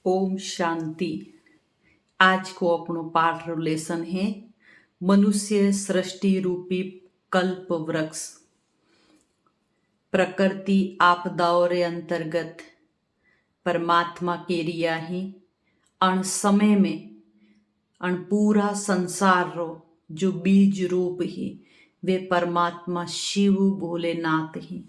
ओम शांति। आज को अपनो पाठ रो लेसन है मनुष्य सृष्टि रूपी कल्प वृक्ष। प्रकृति आपदाओं रे अंतर्गत परमात्मा के रिया ही अण समय में अण पूरा संसार रो जो बीज रूप ही वे परमात्मा शिव भोलेनाथ ही।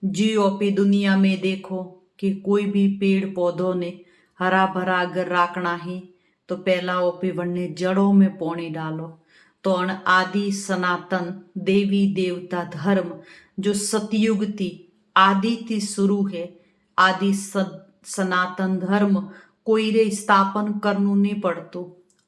जी ओपी दुनिया में देखो कि कोई भी पेड़ पौधों ने हरा भरा अगर राखना है तो पहला ओपी वन्ने जड़ों में पानी डालो। तो अण आदि सनातन देवी देवता धर्म जो सतयुग थी आदि थी शुरू है। आदि सनातन धर्म कोई रे स्थापन करनु नहीं पड़तो।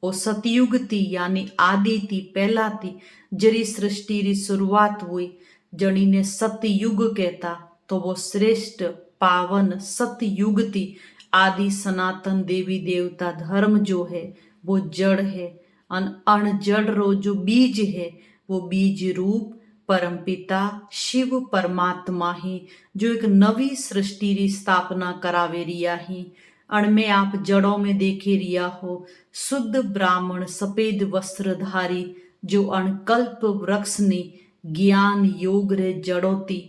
वो सतयुग थी यानी आदि थी पहला थी जरी सृष्टि री शुरुआत हुई जनी ने सतयुग कहता। तो वो श्रेष्ठ पावन सतयुग थी आदि सनातन देवी देवता धर्म जो है वो जड़ है। अण जड़ रो जो बीज है वो बीज रूप परमपिता शिव परमात्मा ही जो एक नवी सृष्टि री स्थापना करावे रिया ही। अण में आप जड़ों में देखे रिया हो शुद्ध ब्राह्मण सफेद वस्त्रधारी जो अणकल्प वृक्ष ने ज्ञान योग रे जड़ोती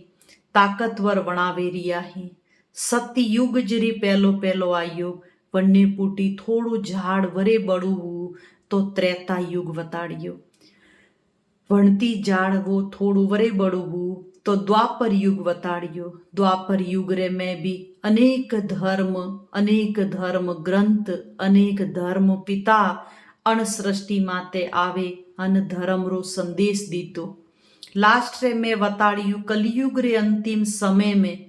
ताकतवर वणावे रिया ही। सतयुग जरी पहलो पहलो आयो वन्ने पूटी थोड़ू झाड़ वरे बड़ू हूँ तो त्रेता युग वताड़ियो। वणती झाड़ वो थोड़ू वरे बड़ू हूँ तो द्वापर युग वताड़ियो। द्वापर युग रे में भी अनेक धर्म ग्रंथ अनेक धर्म पिता अण सृष्टि माते आवे अन धर्म रो संदेश दीतो। लास्ट रे में वताड़ियो कलयुग रे अंतिम समय में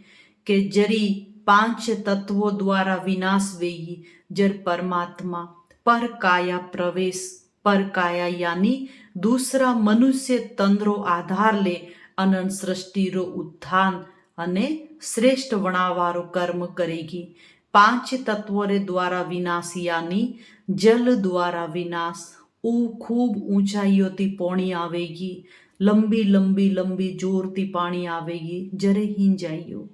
के जरी 5 तत्वों द्वारा विनाश वेगी जर परमात्मा पर काया प्रवेश पर काया यानी दूसरा मनुष्य तंद्रो आधार ले अनंत सृष्टि रो उत्थान अने श्रेष्ठ वणावारो कर्म करेगी। 5 तत्वों रे द्वारा विनाश यानी जल द्वारा विनाश ऊ खूब ऊंचाइयों ती पानी आवेगी लंबी जोरती पानी आवेगी जरे ही जाइयो।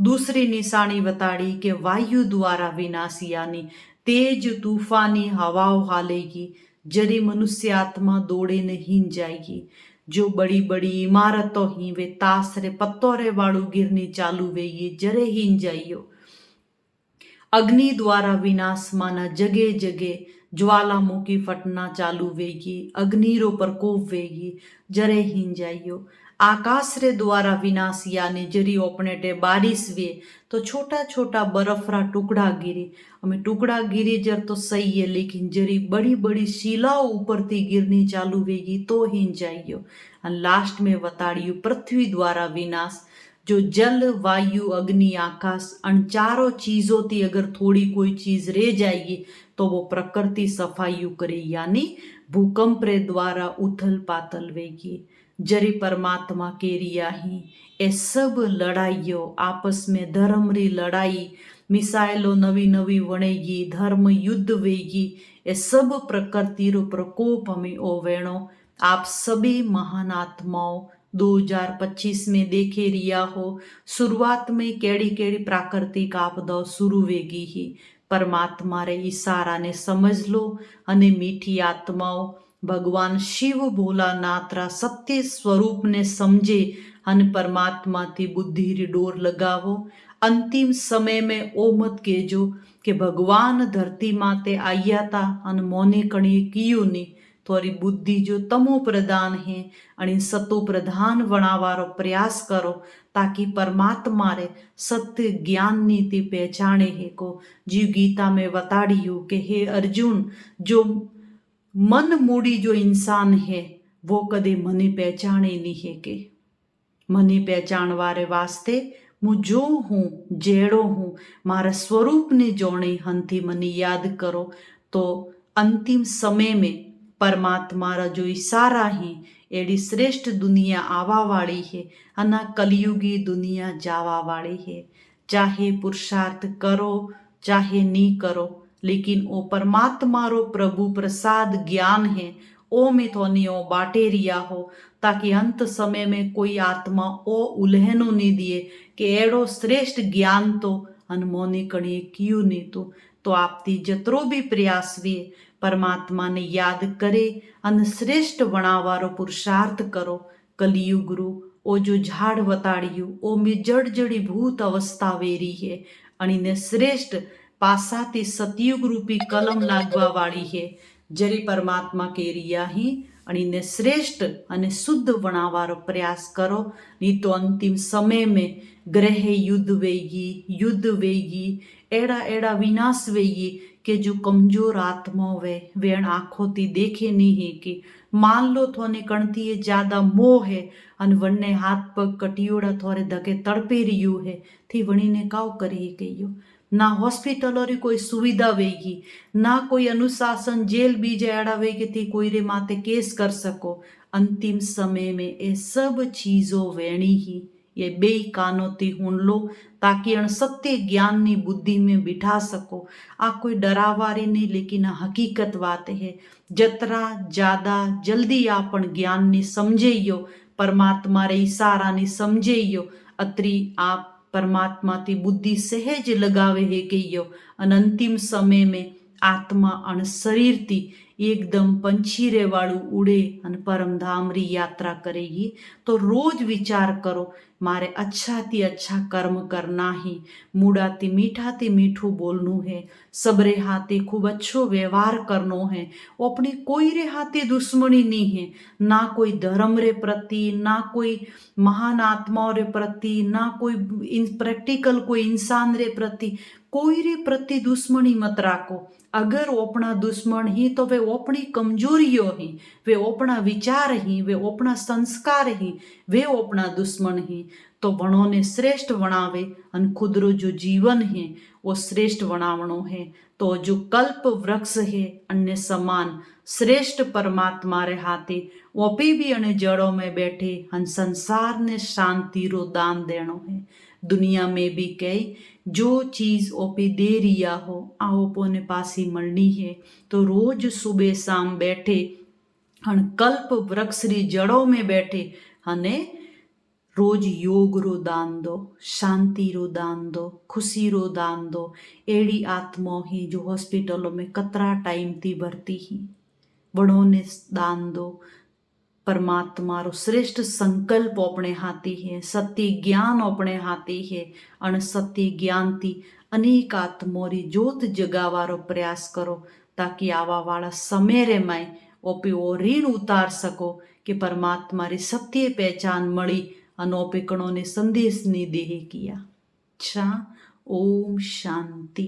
दूसरी निशानी बताड़ी के वायु द्वारा विनाश यानी तेज तूफानी हवाओं हालेगी जरी मनुष्य आत्मा दौड़े नहीं जाएगी। जो बड़ी बड़ी इमारतों ही वे तास रे पत्तों रे वालू गिरनी चालू वेगी जरे ही जाइयो। अग्नि द्वारा विनाश माना जगे जगे ज्वालामुखी फटना चालू वेगी अग्नि रो प्रकोप वेगी जरे ही जाइयो। आकाश रे द्वारा विनाश यानी जरी अपने टे बारिश वे तो छोटा छोटा बर्फ रा टुकड़ा गिरी हमें टुकड़ा गिरी जर तो सही है लेकिन जरी बड़ी बड़ी शिलाओं ऊपर थी गिरनी चालू वेगी तो ही जाइयो। लास्ट में बताड़ियो पृथ्वी द्वारा विनाश जो जल वायु अग्नि आकाश अन चारों चीजों थी अगर थोड़ी कोई चीज रह जाएगी तो वो प्रकृति सफाई करे यानी भूकंप रे द्वारा उथल पातल वेगी जरी परमात्मा के रिया ही। ए सब लड़ाइयों आपस में धर्म री लड़ाई मिसाइलों नवी नवी वणेगी धर्म युद्ध वेगी ए सब प्रकृति रो प्रकोप हमें ओ वेणो। आप सभी महान आत्माओं 2025 में देखे रिया हो शुरुआत में केड़ी केड़ी प्राकृतिक आपदा शुरू वेगी ही परमात्मा रे इशारा ने समझ लो अने मीठी आत्माओं भगवान शिव भोलानाथ रा सत्य स्वरूप ने समझे अन परमात्मा थी बुद्धि री डोर लगावो। अंतिम समय में ओ मत केजो कि भगवान धरती माते आया था अन मोने कणी कियो नी थोड़ी बुद्धि जो तमो प्रधान है अणी सतो प्रधान वणावारो प्रयास करो ताकि परमात्मा रे सत्य ज्ञान नीति पहचाने है को। जीव गीता में बताड़ियो कि हे अर्जुन जो मन मूडी जो इंसान है वो कदे मने पहचाने नहीं है के मने पहचान वारे वास्ते मु जो हूँ जेड़ो हूँ मारा स्वरूप ने जोणे हंथी मने याद करो तो अंतिम समय में परमात्मा रा जो इशारा है एडी श्रेष्ठ दुनिया आवा वाली है अना कलयुगी दुनिया जावा वाली है। चाहे पुरुषार्थ करो चाहे नी करो लेकिन ओ परमात्मा रो प्रभु प्रसाद ज्ञान है ओ में थोनी ओ बाटे रिया हो ताकि अंत समय में कोई आत्मा ओ उल्हेनो नहीं दिए कि एड़ो श्रेष्ठ ज्ञान तो अनमोनी कणी कियो नहीं तो तो आपती जतरो भी प्रयास वे परमात्मा ने याद करे अने श्रेष्ठ बनावारो पुरुषार्थ करो। कलियुगरू ओ जो झाड़ वताड़ियू ओ में जड़जड़ी भूत अवस्था वेरी है अणीने श्रेष्ठ पासाती सतयुग रूपी कलम लागवा वाली है। जरी परमात्मा केरिया ही अणीने श्रेष्ठ अने शुद्ध बनावारो प्रयास करो। नहीं तो अंतिम समय में ग्रह युद्ध वेगी एड़ा एड़ा विनाश वेगी कि जो कमजोर आत्मा वे आंखों थी देखे नहीं है कि मान लो थोने कणती ज्यादा मोह है अन वन्ने हाथ पग कटियोड़ा थोड़े धके तड़पे रह्यू है थी वणी ने काव करी गयो। ना हॉस्पिटलों री कोई सुविधा वेगी ना कोई अनुशासन जेल बीजे आड़ा वेगी थी कोई रे माते केस कर सको। अंतिम समय में ये सब चीजों वेणी ही ये बे कानों ती हुन लो ताकि अण सत्य ज्ञान नी बुद्धि में बिठा सको। आ कोई डरावारी नहीं लेकिन हकीकत बात है। जतरा ज्यादा जल्दी आपन ज्ञान नी समझेयो परमात्मा रे इशारा नी समझेयो अतरी आप परमात्मा ती बुद्धि सहज लगावे है कहियो। अंतिम समय में आत्मा अण शरीर थी एकदम पंछीरे वाळू उड़े अन परमधाम री यात्रा करेगी। तो रोज विचार करो मारे अच्छा थी अच्छा कर्म करना ही मूड़ा थी मीठू बोलनू है सबरे हाथे खूब अच्छो व्यवहार करनो है। अपनी कोई रे हाथे दुश्मनी नहीं है ना कोई धर्म रे प्रति ना कोई महान आत्माओं रे प्रति ना कोई प्रैक्टिकल कोई इंसान रे प्रति कोई रे प्रति दुश्मनी मत राखो। अगर वो अपना दुश्मन ही तो वे अपनी कमजोरियों ही वे अपना विचार ही वे अपना संस्कार ही वे अपना दुश्मन ही तो वणों ने श्रेष्ठ बनावे अन खुदरो जो जीवन है वो श्रेष्ठ बनावणो है। तो जो कल्प वृक्ष है अन्य समान श्रेष्ठ परमात्मा रे हाथे ओपी भी अने जड़ों में बैठे अन संसार ने शांति रो दान देनो है। दुनिया में भी कई जो चीज ओपे दे रिया हो आ ओपो ने पासी मळनी है। तो रोज सुबह शाम बैठे अन कल्प वृक्ष री जड़ों में बैठे अने रोज योग रो दान दो शांति रो दान दो खुशी रो दान दो। एड़ी आत्मा ही जो हॉस्पिटलों में कतरा टाइम थी भरती ही बड़ों ने दान दो। परमात्मा रो श्रेष्ठ संकल्प अपने हाथी है सत्य ज्ञान अपने हाथी है अण सत्य ज्ञान थी अनेक आत्मोरी जोत जगावारो प्रयास करो ताकि आवा वाला समय रे माय ओपे ओ ऋण उतार सको कि परमात्मा री सत्य पहचान मળી अन ओपे कणों ने संदेश ने देह किया। अच्छा ओम शांति।